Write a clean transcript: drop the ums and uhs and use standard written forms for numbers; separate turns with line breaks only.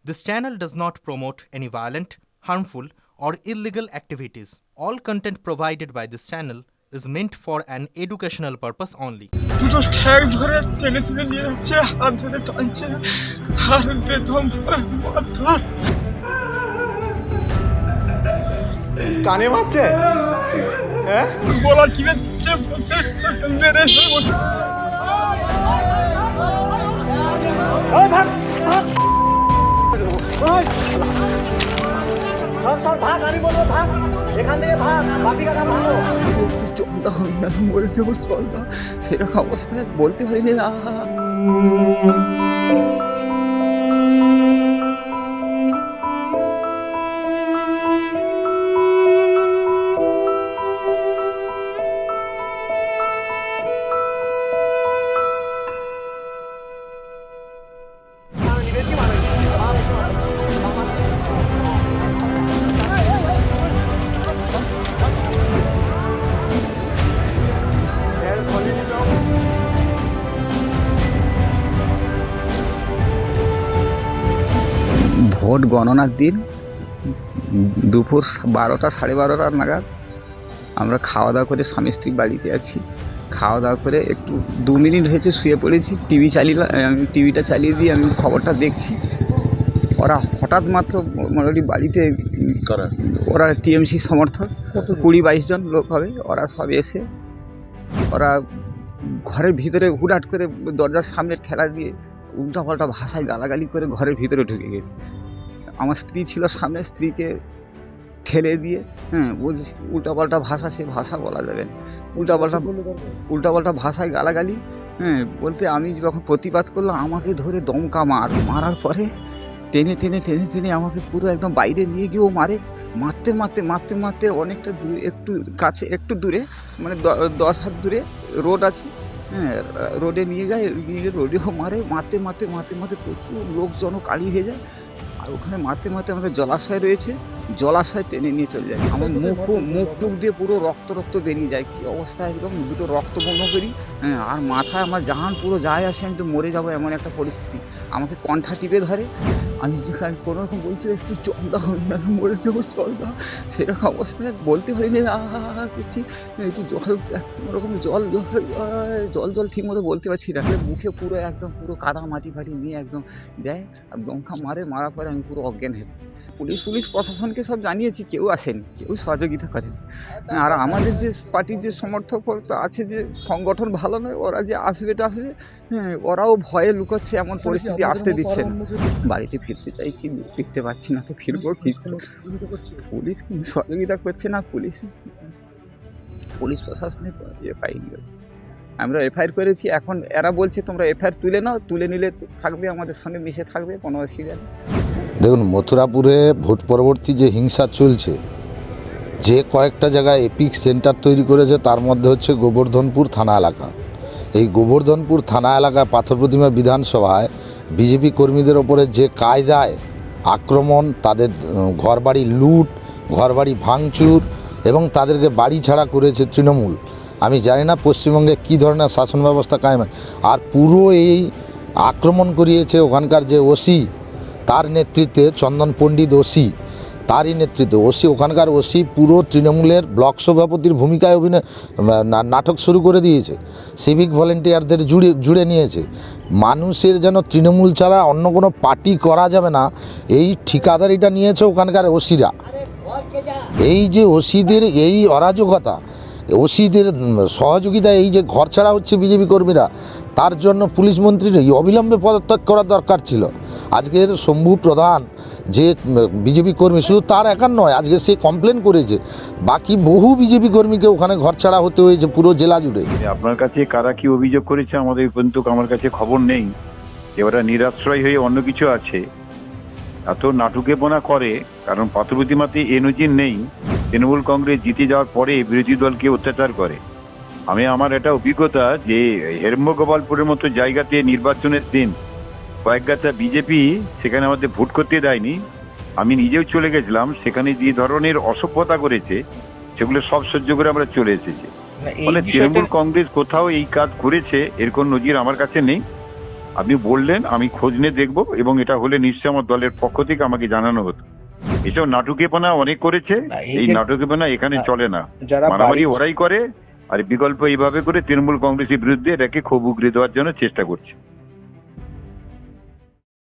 This channel does not promote any violent, harmful, or illegal activities. All content provided by this channel is meant for an educational purpose only.
দুটো ঠ্যাং ধরে টেনে টেনে নিয়ে যাচ্ছে, হাত ধরে টানছে, আর বেদম মারধর।
কানে মারছে, হ্যাঁ
গলা টিপে দিচ্ছে, মেরে ফেলবো।
ভাগ ভাগ সব ভাগ, আমি বলবো ভাগ, এখান থেকে ভাগ, বাপি কাকা ভাগো।
একটু চলদা হবে না, মরে যাবো চলদা, সেরকম অবস্থায় বলতে পারিনি। ভোট গণনার দিন দুপুর 12টা সাড়ে 12টার নাগাদ আমরা খাওয়া দাওয়া করে স্বামী স্ত্রী বাড়িতে আছি। খাওয়া দাওয়া করে একটু 2 মিনিট হয়েছে শুয়ে পড়েছি, টিভিটা চালিয়ে দিয়ে আমি খবরটা দেখছি। ওরা হঠাৎ মাত্র মোটামুটি বাড়িতে ওরা টিএমসি সমর্থক 20-22 জন লোক হবে, ওরা সব এসে ওরা ঘরের ভিতরে হুটহাট করে দরজার সামনে ঠেলা দিয়ে উল্টাপাল্টা ভাষায় গালাগালি করে ঘরের ভিতরে ঢুকে গেছে। আমার স্ত্রী ছিল সামনে, স্ত্রীকে ঠেলে দিয়ে বলছি উল্টাপাল্টা ভাষা, সে ভাষা বলা যাবে না, উল্টাপাল্টা ভাষায় গালাগালি বলতে আমি যখন প্রতিবাদ করলাম আমাকে ধরে দমকা মারার পরে টেনে টেনে টেনে টেনে আমাকে পুরো একদম বাইরে নিয়ে গিয়েও মারতে অনেকটা দূরে, একটু কাছে একটু দূরে, মানে 10 হাত দূরে রোড আছে, রোডে নিয়ে গিয়ে রোডেও মারতে প্রচুর লোকজনও কালি হয়ে যায়। আর ওখানে মারতে আমাকে জলাশয় রয়েছে, জলাশয় টেনে নিয়ে চলে যায়। আমার মুখ টুক দিয়ে পুরো রক্ত বেরিয়ে যায়, কী অবস্থা, একদম দুটো রক্ত বন্ধ করি, আর মাথায় আমার জাহান পুরো যায় আসে, আমি তো মরে যাবো এমন একটা পরিস্থিতি। আমাকে কণ্ঠা টিপে ধরে, আমি কোনো রকম বলছি একটু চল দাও, না মরে যাবো চল দাও, সেরকম অবস্থায় বলতে পারিনি, করছি একটু কোনোরকম জল ঠিক মতো বলতে পারছি না, মুখে পুরো কাদা মাটি ফাটি নিয়ে একদম দেয়, দমকা মারার পরে আমি পুরো অজ্ঞান হয়ে। পুলিশ প্রশাসনকে সব জানিয়েছি, কেউ আসেনি, কেউ সহযোগিতা করেনি। আর আমাদের যে পার্টির যে সমর্থক আছে, যে সংগঠন ভালো নয়, ওরা যে আসবে ওরাও ভয়ে লুকোচ্ছে, এমন পরিস্থিতি আসতে দিচ্ছে না। বাড়িতে ফিরতে চাইছি, ফিরতে পারছি না, তো ফিরবো কি? পুলিশ সহযোগিতা করছে না, পুলিশ প্রশাসনের পাইনি। আমরা এফআইআর করেছি, এখন এরা বলছে তোমরা এফআইআর তুলে নাও, তুলে নিলে থাকবে, আমাদের সঙ্গে মিশে থাকবে, কোনো অসুবিধা নেই।
দেখুন, মথুরাপুরে ভোট পরবর্তী যে হিংসা চলছে, যে কয়েকটা জায়গায় এপিক সেন্টার তৈরি করেছে, তার মধ্যে হচ্ছে গোবর্ধনপুর থানা এলাকা। এই গোবর্ধনপুর থানা এলাকায় পাথর প্রতিমা বিধানসভায় বিজেপি কর্মীদের ওপরে যে কায়দায় আক্রমণ, তাদের ঘরবাড়ি লুট, ঘরবাড়ি ভাঙচুর এবং তাদেরকে বাড়ি ছাড়া করেছে তৃণমূল। আমি জানি না পশ্চিমবঙ্গে কী ধরনের শাসন ব্যবস্থা কায়েম। আর পুরো এই আক্রমণ করিয়েছে ওখানকার যে ওসি, তার নেতৃত্বে, চন্দন পণ্ডিত ওসি, তারই নেতৃত্বে ওখানকার ওসি পুরো তৃণমূলের ব্লক সভাপতির ভূমিকায় নাটক শুরু করে দিয়েছে, সিভিক ভলেন্টিয়ারদের জুড়ে নিয়েছে। মানুষের যেন তৃণমূল ছাড়া অন্য কোনো পার্টি করা যাবে না, এই ঠিকাদারিটা নিয়েছে ওখানকার ওসিরা। এই যে ওসিদের এই অরাজকতা, ওসিদের সহযোগিতায় এই যে ঘর ছাড়া হচ্ছে বিজেপি কর্মীরা, তার জন্য পুলিশ মন্ত্রীর অবিলম্বে পদত্যাগ করা দরকার ছিল। আজকের শম্ভু প্রধান যে বিজেপি কর্মী, শুধু তার একার নয়, আজকে সে কমপ্লেন করেছে, বাকি বহু বিজেপি কর্মীকে ওখানে ঘর ছাড়া হতে হয়েছে পুরো জেলা জুড়ে।
আপনার কাছে কারা কি অভিযোগ করেছে আমাদের কিন্তু আমার কাছে খবর নেই, এবারে নিরাশ্রয় হয়ে অন্য কিছু আছে, এত নাটুকেপনা করে। কারণ পাথর প্রতিমাতে এ নজির নেই, তৃণমূল কংগ্রেস জিতে যাওয়ার পরে বিরোধী দলকে অত্যাচার করে। আমার এটা অভিজ্ঞতা যে হেরম্বগোপালপুরের মতো জায়গাতে নির্বাচনের দিন কয়েকগাছা বিজেপি সেখানে আমাদের ভোট করতে দেয়নি, আমি নিজেও চলে গেছিলাম, সেখানে যে ধরনের অসভ্যতা করেছে সেগুলো সব সহ্য করে আমরা চলে এসেছি। ফলে তৃণমূল কংগ্রেস কোথাও এই কাজ করেছে এর কোন নজির আমার কাছে নেই। আপনি বললেন, আমি খোঁজ নিয়ে দেখবো, এবং এটা হলে নিশ্চয়ই আমার দলের পক্ষ থেকে আমাকে জানানো হতো। এসব নাটুকেপনা অনেক করেছে,
না,
এই নাটুকেপনা এখানে চলে না।
যারা
মারামারি ওরাই করে, আর বিকল্প এইভাবে করে তৃণমূল কংগ্রেসের বিরুদ্ধে এটাকে ক্ষোভ উগরে দেওয়ার জন্য চেষ্টা করছে।